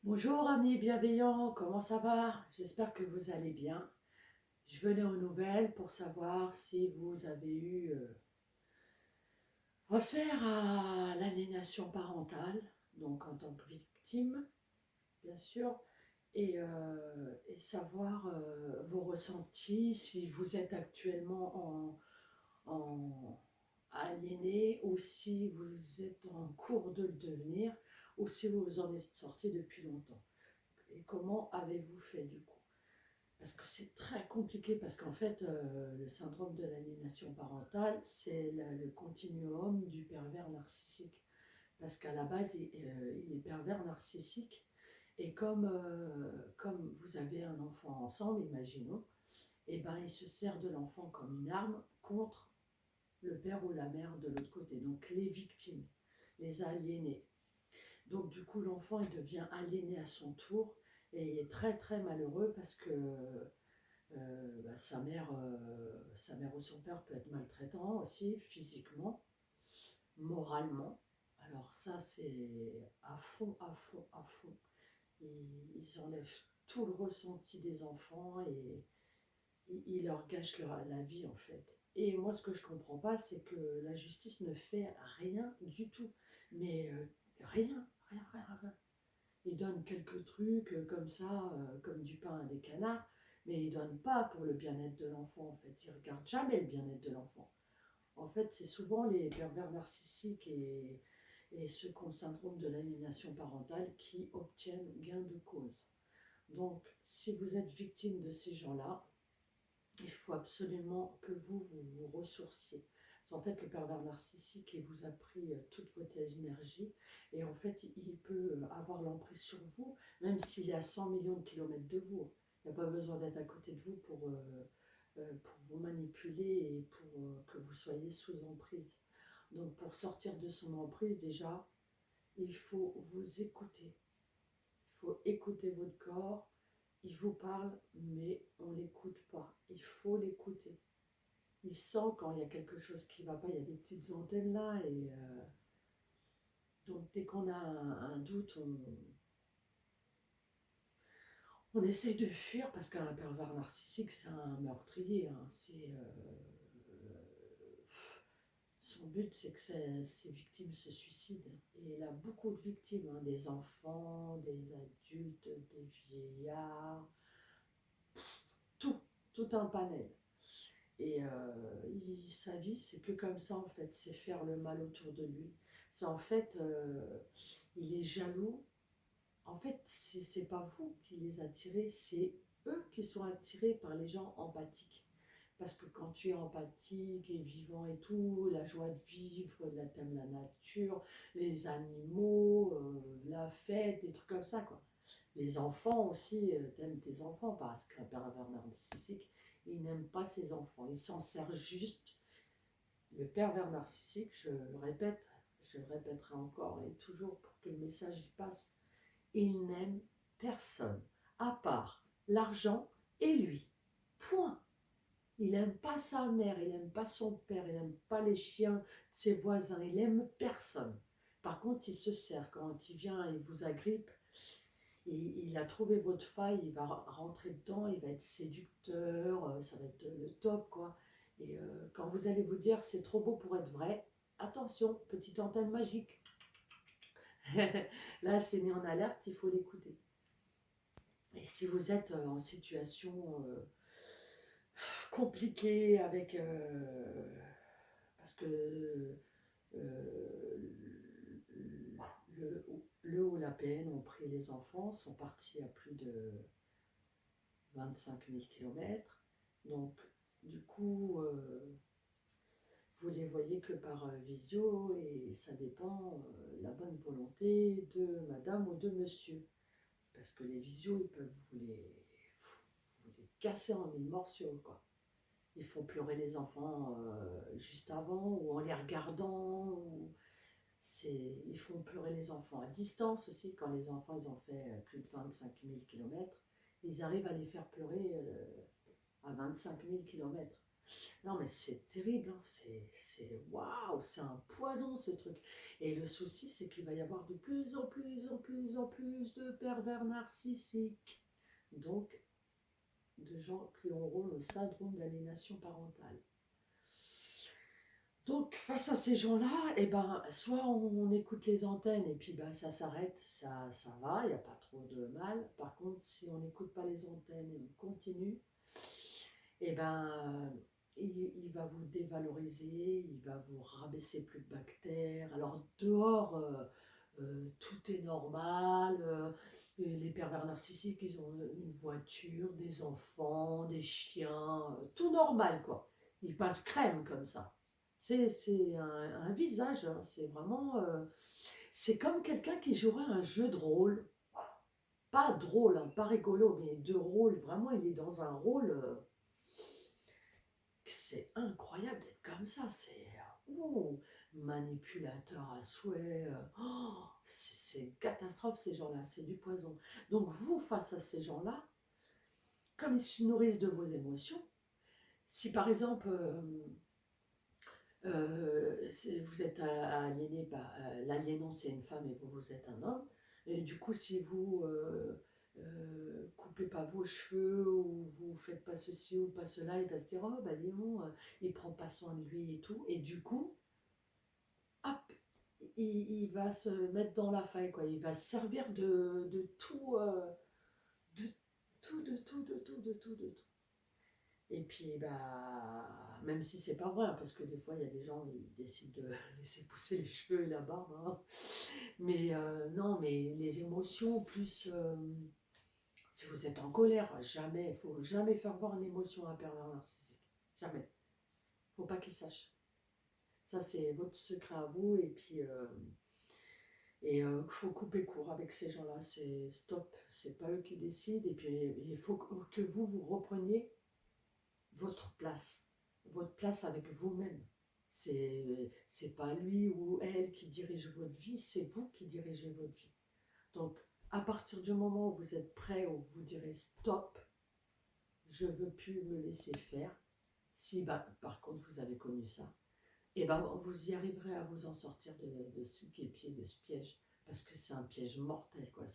Bonjour amis bienveillants, comment ça va? J'espère que vous allez bien. Je venais aux nouvelles pour savoir si vous avez eu affaire à l'aliénation parentale, donc en tant que victime, bien sûr, et savoir vos ressentis, si vous êtes actuellement en aliéné ou si vous êtes en cours de le devenir ou si vous en êtes sorti depuis longtemps. Et comment avez-vous fait du coup? Parce que c'est très compliqué, parce qu'en fait, le syndrome de l'aliénation parentale, c'est le continuum du pervers narcissique. Parce qu'à la base, il est pervers narcissique. Et comme vous avez un enfant ensemble, imaginons, et ben, il se sert de l'enfant comme une arme contre le père ou la mère de l'autre côté. Donc les victimes, les aliénés. Donc du coup, l'enfant, il devient aliéné à son tour et il est très très malheureux parce que sa mère ou son père peut être maltraitant aussi, physiquement, moralement. Alors ça, c'est à fond, à fond, à fond. Ils enlèvent tout le ressenti des enfants et ils leur gâchent la vie en fait. Et moi, ce que je comprends pas, c'est que la justice ne fait rien du tout. Mais rien, rien, rien, rien. Ils donnent quelques trucs comme ça, comme du pain à des canards, mais ils donnent pas pour le bien-être de l'enfant en fait. Ils regardent jamais le bien-être de l'enfant. En fait, c'est souvent les pervers narcissiques et ceux qui ont le syndrome de l'aliénation parentale qui obtiennent gain de cause. Donc, si vous êtes victime de ces gens-là, il faut absolument que vous ressourciez. C'est en fait le pervers narcissique qui vous a pris toute votre énergie et en fait il peut avoir l'emprise sur vous, même s'il est à 100 millions de kilomètres de vous. Il n'y a pas besoin d'être à côté de vous pour vous manipuler et pour que vous soyez sous emprise. Donc pour sortir de son emprise, déjà, il faut vous écouter. Il faut écouter votre corps. Il vous parle, mais on ne l'écoute pas. Il faut l'écouter. Il sent quand il y a quelque chose qui ne va pas, il y a des petites antennes là, et donc dès qu'on a un doute, on essaye de fuir parce qu'un pervers narcissique, c'est un meurtrier. Hein, son but, c'est que ses victimes se suicident. Et il a beaucoup de victimes, hein, des enfants, des adultes, des vieillards, tout, tout un panel. Et sa vie, c'est que comme ça, en fait. C'est faire le mal autour de lui. C'est en fait, il est jaloux. En fait, c'est pas vous qui les attirez, c'est eux qui sont attirés par les gens empathiques. Parce que quand tu es empathique et vivant et tout, la joie de vivre, t'aimes la nature, les animaux, la fête, des trucs comme ça, quoi. Les enfants aussi, t'aimes tes enfants, parce qu'un pervers narcissique, il n'aime pas ses enfants. Il s'en sert juste. Le pervers narcissique, je le répète, je le répéterai encore et toujours pour que le message y passe, il n'aime personne, à part l'argent et lui. Point. Il n'aime pas sa mère, il n'aime pas son père, il n'aime pas les chiens de ses voisins, il n'aime personne. Par contre, il se sert quand il vient et vous agrippe. Il a trouvé votre faille, il va rentrer dedans, il va être séducteur, ça va être le top, quoi. Et quand vous allez vous dire c'est trop beau pour être vrai, attention, petite antenne magique. Là, c'est mis en alerte, il faut l'écouter. Et si vous êtes en situation compliquée avec... parce que le, le ou la PN ont pris les enfants, sont partis à plus de 25 000 kilomètres. Donc, du coup, vous les voyez que par visio et ça dépend la bonne volonté de madame ou de monsieur. Parce que les visios, ils peuvent vous les casser en mille morceaux, quoi. Ils font pleurer les enfants juste avant ou en les regardant. Ils font pleurer les enfants à distance aussi. Quand les enfants ils ont fait plus de 25 000 kilomètres, ils arrivent à les faire pleurer à 25 000 kilomètres. Non, mais c'est terrible, hein. Waouh, c'est un poison ce truc. Et le souci, c'est qu'il va y avoir de plus en plus, en plus, en plus de pervers narcissiques. Donc, de gens qui auront le syndrome d'aliénation parentale. Donc, face à ces gens-là, eh ben, soit on écoute les antennes et puis ben, ça s'arrête, ça va, il n'y a pas trop de mal. Par contre, si on n'écoute pas les antennes et on continue, eh ben, il va vous dévaloriser, il va vous rabaisser plus de bactères. Alors, dehors, tout est normal. Et les pervers narcissiques, ils ont une voiture, des enfants, des chiens, tout normal, quoi. Ils passent crème comme ça. C'est un visage, hein. C'est vraiment. C'est comme quelqu'un qui jouerait un jeu de rôle. Pas drôle, hein, pas rigolo, mais de rôle. Vraiment, il est dans un rôle. C'est incroyable d'être comme ça. Manipulateur à souhait. C'est une catastrophe, ces gens-là. C'est du poison. Donc, vous, face à ces gens-là, comme ils se nourrissent de vos émotions, si par exemple. Vous êtes aliéné, l'aliénant c'est une femme et vous êtes un homme, et du coup si vous coupez pas vos cheveux ou vous faites pas ceci ou pas cela, il va se dire oh bah Léon il prend pas soin de lui et tout, et du coup hop, il va se mettre dans la faille, quoi. Il va se servir de tout, de tout, de tout, de tout, de tout, de tout. Et puis, bah, même si c'est pas vrai, hein, parce que des fois, il y a des gens qui décident de laisser pousser les cheveux et la barbe, hein. Mais non, mais les émotions, plus si vous êtes en colère, jamais, il faut jamais faire voir une émotion à un pervers narcissique. Jamais. Faut pas qu'il sache. Ça, c'est votre secret à vous. Et puis, faut couper court avec ces gens-là. C'est stop. C'est pas eux qui décident. Et puis, il faut que vous repreniez votre place avec vous-même. C'est pas lui ou elle qui dirige votre vie, c'est vous qui dirigez votre vie. Donc, à partir du moment où vous êtes prêt, où vous direz stop, je veux plus me laisser faire. Si, bah, par contre, vous avez connu ça, et ben, vous y arriverez à vous en sortir de ce guépier, de ce piège, parce que c'est un piège mortel, quoi.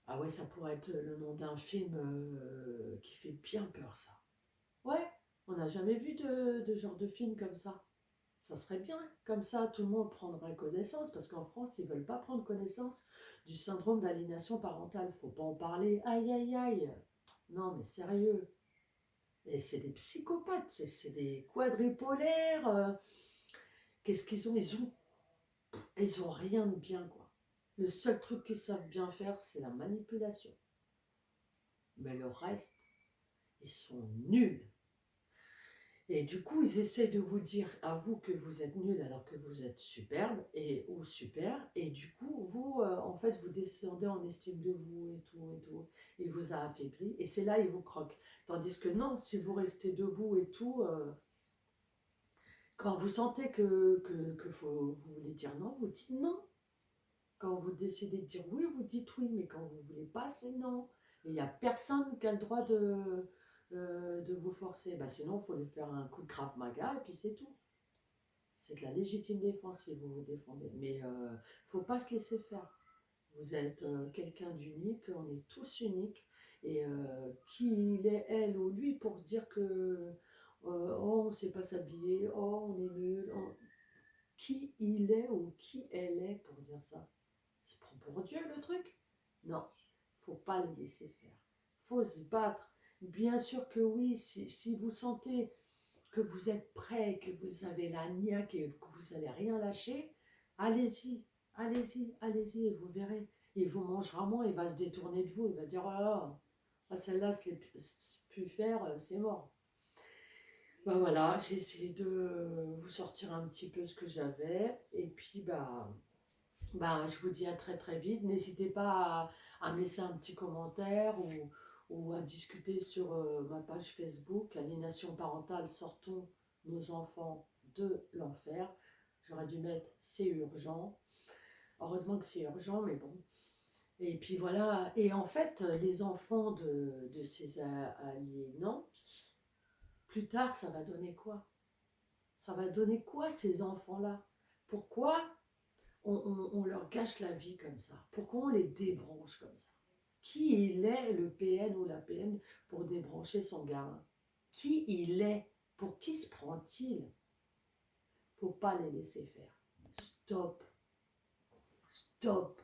Ah ouais, ça pourrait être le nom d'un film qui fait bien peur, ça. Ouais, on n'a jamais vu de genre de film comme ça. Ça serait bien, comme ça tout le monde prendrait connaissance, parce qu'en France, ils ne veulent pas prendre connaissance du syndrome d'aliénation parentale. Faut pas en parler, aïe aïe aïe. Non mais sérieux. Et c'est des psychopathes, c'est des quadripolaires. Qu'est-ce qu'ils ont? Ils ont rien de bien, quoi. Le seul truc qu'ils savent bien faire, c'est la manipulation. Mais le reste, ils sont nuls. Et du coup, ils essaient de vous dire à vous que vous êtes nul alors que vous êtes superbe ou super. Et du coup, vous, en fait, vous descendez en estime de vous et tout et tout. Il vous a affaibli et c'est là, il vous croque. Tandis que non, si vous restez debout et tout, quand vous sentez vous voulez dire non, vous dites non. Quand vous décidez de dire oui, vous dites oui. Mais quand vous voulez pas, c'est non. Et il n'y a personne qui a le droit de vous forcer. Bah, sinon, il faut lui faire un coup de Krav Maga et puis c'est tout. C'est de la légitime défense si vous vous défendez. Mais faut pas se laisser faire. Vous êtes quelqu'un d'unique, on est tous uniques. Et qui il est, elle ou lui, pour dire que oh, on ne sait pas s'habiller, oh, on est nul. Qui il est ou qui elle est pour dire ça? Se prend pour Dieu le truc? Non, faut pas les laisser faire. Faut se battre. Bien sûr que oui, si vous sentez que vous êtes prêt, que vous avez la niaque et que vous n'allez rien lâcher, allez-y, allez-y, allez-y et vous verrez. Il vous mangera moins, il va se détourner de vous, il va dire oh là, ah, celle-là, je ne l'ai plus faire, c'est mort. Bah voilà, j'ai essayé de vous sortir un petit peu ce que j'avais et puis bah, je vous dis à très très vite. N'hésitez pas à me laisser un petit commentaire ou à discuter sur ma page Facebook, Aliénation parentale, sortons nos enfants de l'enfer. J'aurais dû mettre c'est urgent. Heureusement que c'est urgent, mais bon. Et puis voilà. Et en fait, les enfants de ces aliénants, plus tard, ça va donner quoi? Ça va donner quoi ces enfants-là? Pourquoi on leur gâche la vie comme ça? Pourquoi on les débranche comme ça? Qui il est, le PN ou la PN, pour débrancher son gamin? Qui il est? Pour qui se prend-il? Faut pas les laisser faire. Stop, stop.